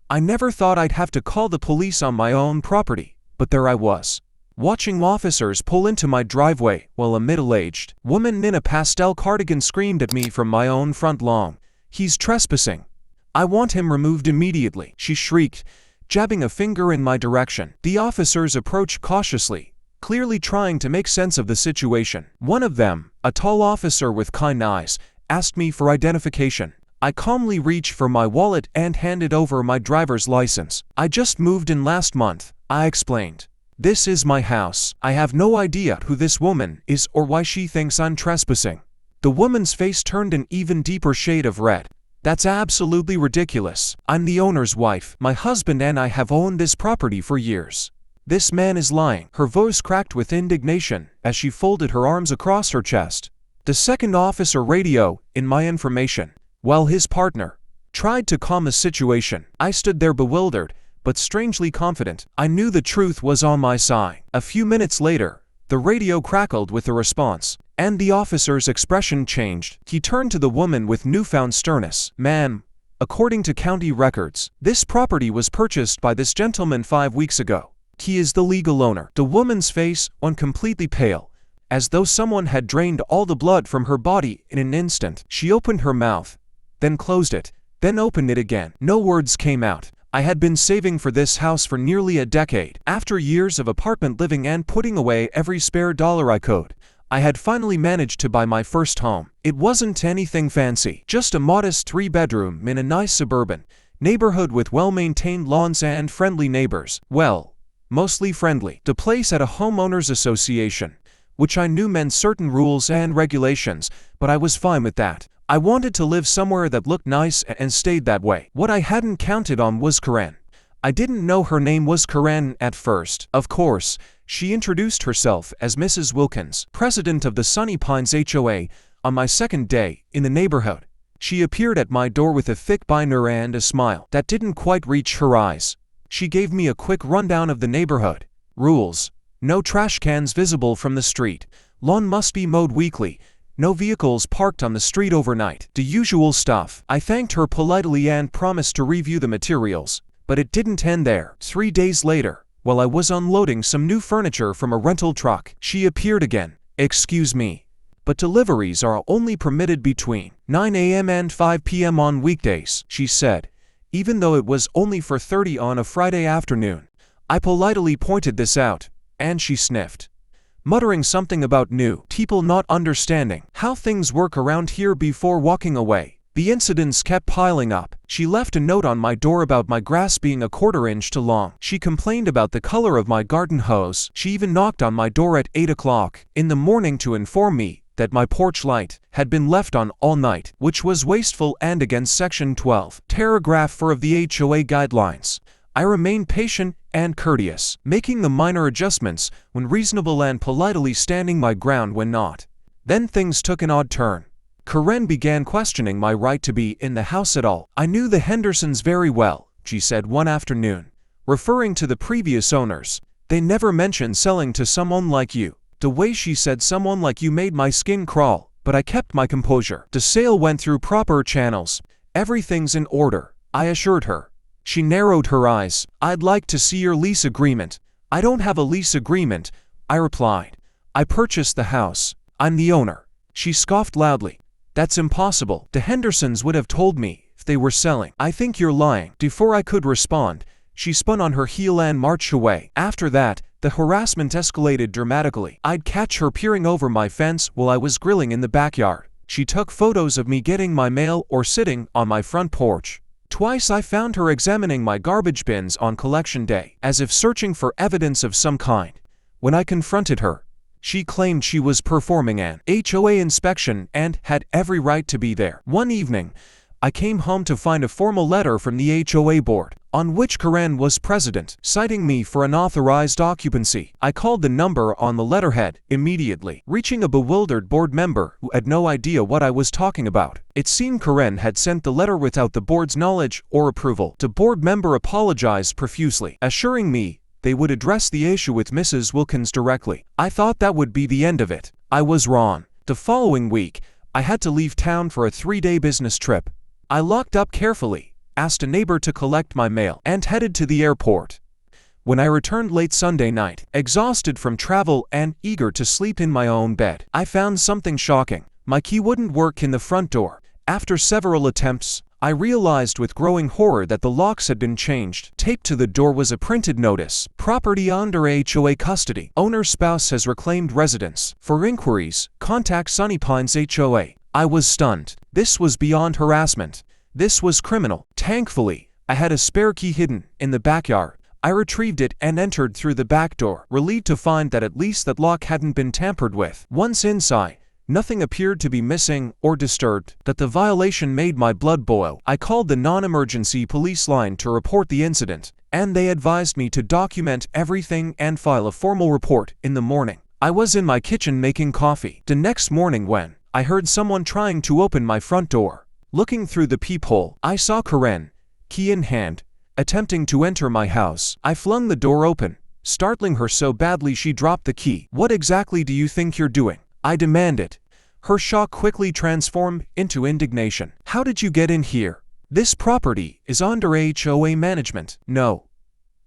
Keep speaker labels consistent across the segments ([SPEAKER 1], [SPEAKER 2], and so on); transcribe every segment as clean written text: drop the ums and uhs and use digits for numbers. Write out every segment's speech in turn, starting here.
[SPEAKER 1] I never thought I'd have to call the police on my own property, but there I was, watching officers pull into my driveway while a middle-aged woman in a pastel cardigan screamed at me from my own front lawn. "He's trespassing. I want him removed immediately," she shrieked, jabbing a finger in my direction. The officers approached cautiously, clearly trying to make sense of the situation. One of them, a tall officer with kind eyes, asked me for identification. I calmly reached for my wallet and handed over my driver's license. "I just moved in last month," I explained. "This is my house. I have no idea who this woman is or why she thinks I'm trespassing." The woman's face turned an even deeper shade of red. "That's absolutely ridiculous. I'm the owner's wife. My husband and I have owned this property for years. This man is lying." Her voice cracked with indignation as she folded her arms across her chest. The second officer radioed in my information, while his partner tried to calm the situation. I stood there bewildered, but strangely confident. I knew the truth was on my side. A few minutes later, the radio crackled with a response, and the officer's expression changed. He turned to the woman with newfound sternness. "Ma'am, according to county records, this property was purchased by this gentleman 5 weeks ago. He is the legal owner." The woman's face went completely pale, as though someone had drained all the blood from her body in an instant. She opened her mouth, then closed it, then opened it again. No words came out. I had been saving for this house for nearly a decade. After years of apartment living and putting away every spare dollar I could, I had finally managed to buy my first home. It wasn't anything fancy, just a modest 3-bedroom in a nice suburban neighborhood with well-maintained lawns and friendly neighbors. Well, mostly friendly. The place had a homeowners association, which I knew meant certain rules and regulations, but I was fine with that. I wanted to live somewhere that looked nice and stayed that way. What I hadn't counted on was Karen. I didn't know her name was Karen at first. Of course, she introduced herself as Mrs. Wilkins, president of the Sunny Pines HOA, on my second day in the neighborhood. She appeared at my door with a thick binder and a smile that didn't quite reach her eyes. She gave me a quick rundown of the neighborhood. Rules: no trash cans visible from the street. Lawn must be mowed weekly. No vehicles parked on the street overnight. The usual stuff. I thanked her politely and promised to review the materials. But it didn't end there. 3 days later, while I was unloading some new furniture from a rental truck, she appeared again. "Excuse me, but deliveries are only permitted between 9 a.m. and 5 p.m. on weekdays," she said, even though it was only 4:30 on a Friday afternoon. I politely pointed this out, and she sniffed, muttering something about new people not understanding how things work around here before walking away. The incidents kept piling up. She left a note on my door about my grass being a 1/4 inch too long. She complained about the color of my garden hose. She even knocked on my door at 8 o'clock in the morning to inform me that my porch light had been left on all night, which was wasteful and against Section 12, Paragraph 4 of the HOA guidelines. I remained patient and courteous, making the minor adjustments when reasonable and politely standing my ground when not. Then things took an odd turn. Karen began questioning my right to be in the house at all. "I knew the Hendersons very well," she said one afternoon, referring to the previous owners. "They never mentioned selling to someone like you." The way she said "someone like you" made my skin crawl, but I kept my composure. "The sale went through proper channels. Everything's in order," I assured her. She narrowed her eyes. "I'd like to see your lease agreement." "I don't have a lease agreement," I replied. "I purchased the house. I'm the owner." She scoffed loudly. "That's impossible. The Hendersons would have told me if they were selling." "I think you're lying." Before I could respond, she spun on her heel and marched away. After that, the harassment escalated dramatically. I'd catch her peering over my fence while I was grilling in the backyard. She took photos of me getting my mail or sitting on my front porch. Twice I found her examining my garbage bins on collection day, as if searching for evidence of some kind. When I confronted her, she claimed she was performing an HOA inspection and had every right to be there. One evening, I came home to find a formal letter from the HOA board, on which Karen was president, citing me for unauthorized occupancy. I called the number on the letterhead immediately, reaching a bewildered board member who had no idea what I was talking about. It seemed Karen had sent the letter without the board's knowledge or approval. The board member apologized profusely, assuring me they would address the issue with Mrs. Wilkins directly. I thought that would be the end of it. I was wrong. The following week, I had to leave town for a 3-day business trip. I locked up carefully asked a neighbor to collect my mail, and headed to the airport. When I returned late Sunday night, exhausted from travel and eager to sleep in my own bed, I found something shocking. My key wouldn't work in the front door. After several attempts, I realized with growing horror that the locks had been changed. Taped to the door was a printed notice: property under HOA custody. Owner's spouse has reclaimed residence. For inquiries, contact Sunny Pines HOA. I was stunned. This was beyond harassment. This was criminal. Thankfully, I had a spare key hidden in the backyard. I retrieved it and entered through the back door, relieved to find that at least that lock hadn't been tampered with. Once inside, nothing appeared to be missing or disturbed. That the violation made my blood boil. I called the non-emergency police line to report the incident, and they advised me to document everything and file a formal report in the morning. I was in my kitchen making coffee the next morning when I heard someone trying to open my front door. Looking through the peephole, I saw Karen, key in hand, attempting to enter my house. I flung the door open, startling her so badly she dropped the key. "What exactly do you think you're doing?" I demanded. Her shock quickly transformed into indignation. "How did you get in here? This property is under HOA management." "No.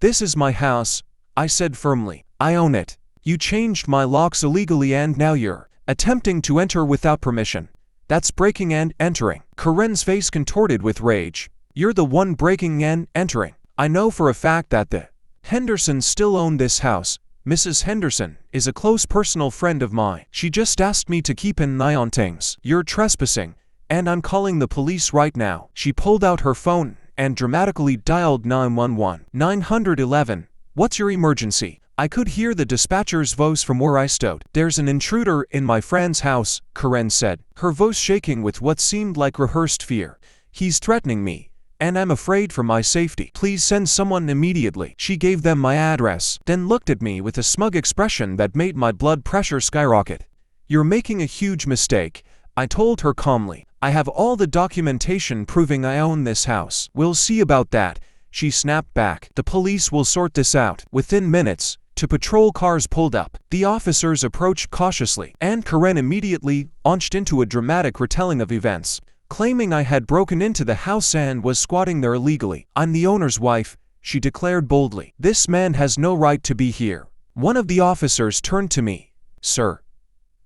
[SPEAKER 1] This is my house," I said firmly. "I own it. You changed my locks illegally and now you're attempting to enter without permission. That's breaking and entering." Karen's face contorted with rage. "You're the one breaking and entering. I know for a fact that the Hendersons still own this house. Mrs. Henderson is a close personal friend of mine. She just asked me to keep an eye on things. You're trespassing, and I'm calling the police right now." She pulled out her phone and dramatically dialed 911. 911, "What's your emergency?" I could hear the dispatcher's voice from where I stood. "There's an intruder in my friend's house," Karen said, her voice shaking with what seemed like rehearsed fear. "He's threatening me, and I'm afraid for my safety. Please send someone immediately." She gave them my address, then looked at me with a smug expression that made my blood pressure skyrocket. "You're making a huge mistake," I told her calmly. "I have all the documentation proving I own this house." "We'll see about that," she snapped back. "The police will sort this out." Within minutes, two patrol cars pulled up. The officers approached cautiously, and Karen immediately launched into a dramatic retelling of events, claiming I had broken into the house and was squatting there illegally. "I'm the owner's wife," she declared boldly. "This man has no right to be here." One of the officers turned to me. "Sir,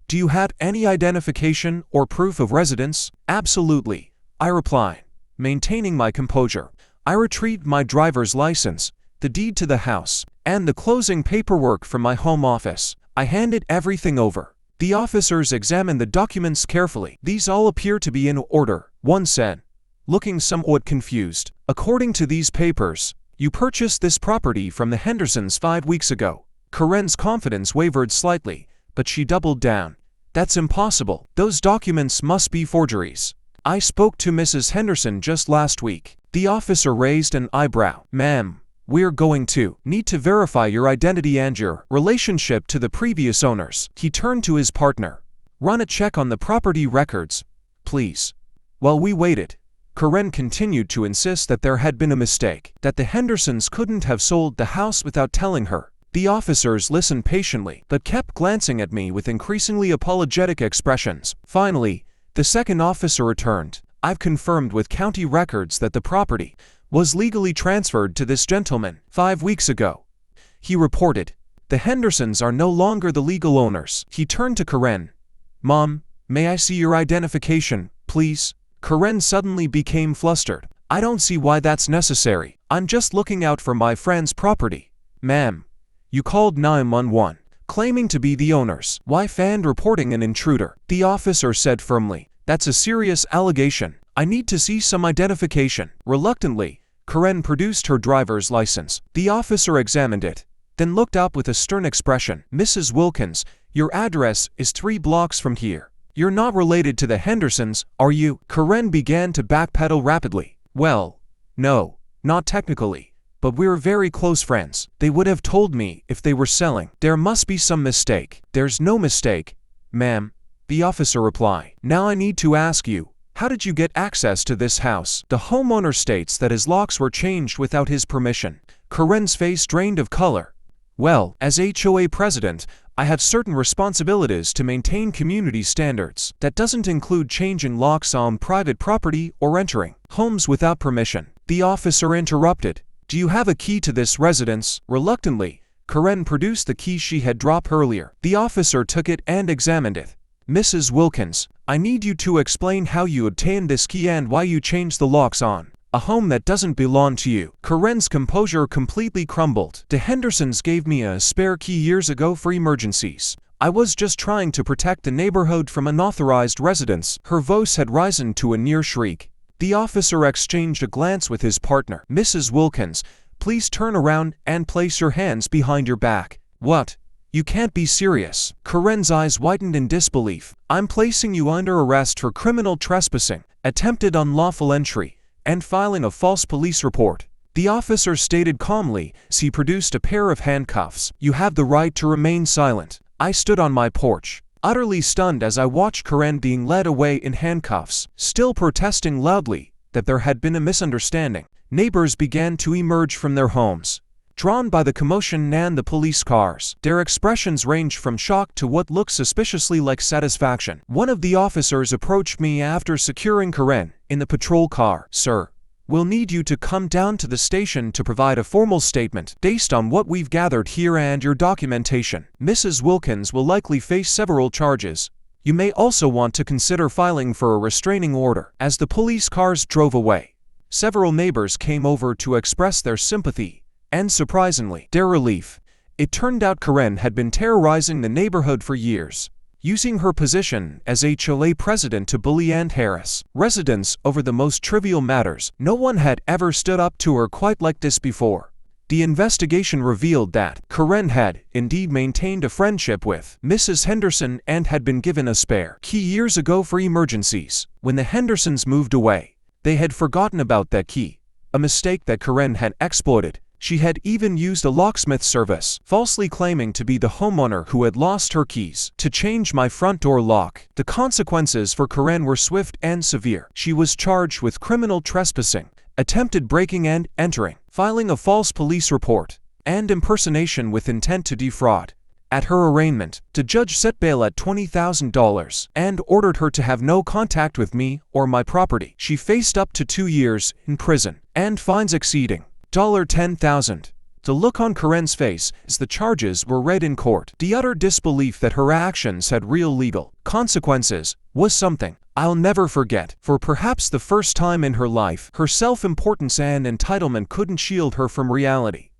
[SPEAKER 1] do you have any identification or proof of residence?" "Absolutely," I replied, maintaining my composure. I retrieved my driver's license, the deed to the house, and the closing paperwork from my home office. I handed everything over. The officers examined the documents carefully. "These all appear to be in order," one said, looking somewhat confused. "According to these papers, you purchased this property from the Hendersons 5 weeks ago." Karen's confidence wavered slightly, but she doubled down. "That's impossible. Those documents must be forgeries. I spoke to Mrs. Henderson just last week." The officer raised an eyebrow. "Ma'am, we're going to need to verify your identity and your relationship to the previous owners." He turned to his partner. "Run a check on the property records, please." While we waited, Karen continued to insist that there had been a mistake, that the Hendersons couldn't have sold the house without telling her. The officers listened patiently, but kept glancing at me with increasingly apologetic expressions. Finally, the second officer returned. "I've confirmed with county records that the property was legally transferred to this gentleman 5 weeks ago," he reported. "The Hendersons are no longer the legal owners." He turned to Karen. "Mom, may I see your identification, please?" Karen suddenly became flustered. "I don't see why that's necessary. I'm just looking out for my friend's property." "Ma'am, you called 911, claiming to be the owner's wife and reporting an intruder," the officer said firmly. "That's a serious allegation. I need to see some identification." Reluctantly, Karen produced her driver's license. The officer examined it, then looked up with a stern expression. "Mrs. Wilkins, your address is 3 blocks from here. You're not related to the Hendersons, are you?" Karen began to backpedal rapidly. "Well, no, not technically, but we're very close friends. They would have told me if they were selling. There must be some mistake." "There's no mistake, ma'am," the officer replied. "Now I need to ask you, how did you get access to this house?" "The homeowner states that his locks were changed without his permission." Karen's face drained of color. "Well, as HOA president, I have certain responsibilities to maintain community standards. That doesn't include changing locks on private property or entering homes without permission." The officer interrupted. Do you have a key to this residence? Reluctantly, Karen produced the key she had dropped earlier. The officer took it and examined it. Mrs. Wilkins, I need you to explain how you obtained this key and why you changed the locks on a home that doesn't belong to you. Karen's composure completely crumbled. The Hendersons gave me a spare key years ago for emergencies. I was just trying to protect the neighborhood from unauthorized residents. Her voice had risen to a near shriek. The officer exchanged a glance with his partner. Mrs. Wilkins, please turn around and place your hands behind your back. What? You can't be serious. Karen's eyes widened in disbelief. I'm placing you under arrest for criminal trespassing, attempted unlawful entry, and filing a false police report. The officer stated calmly as he produced a pair of handcuffs. You have the right to remain silent. I stood on my porch, utterly stunned as I watched Karen being led away in handcuffs, still protesting loudly that there had been a misunderstanding. Neighbors began to emerge from their homes, drawn by the commotion and the police cars. Their expressions ranged from shock to what looked suspiciously like satisfaction. One of the officers approached me after securing Karen in the patrol car. Sir, we'll need you to come down to the station to provide a formal statement based on what we've gathered here and your documentation. Mrs. Wilkins will likely face several charges. You may also want to consider filing for a restraining order. As the police cars drove away, several neighbors came over to express their sympathy and, surprisingly, their relief. It turned out Karen had been terrorizing the neighborhood for years, using her position as HOA president to bully and harass residents over the most trivial matters. No one had ever stood up to her quite like this before. The investigation revealed that Karen had indeed maintained a friendship with Mrs. Henderson and had been given a spare key years ago for emergencies. When the Hendersons moved away, they had forgotten about that key, a mistake that Karen had exploited. She had even used a locksmith service, falsely claiming to be the homeowner who had lost her keys, to change my front door lock. The consequences for Karen were swift and severe. She was charged with criminal trespassing, attempted breaking and entering, filing a false police report, and impersonation with intent to defraud. At her arraignment, the judge set bail at $20,000 and ordered her to have no contact with me or my property. She faced up to 2 years in prison and fines exceeding $10,000. The look on Karen's face as the charges were read in court, the utter disbelief that her actions had real legal consequences, was something I'll never forget. For perhaps the first time in her life, her self-importance and entitlement couldn't shield her from reality.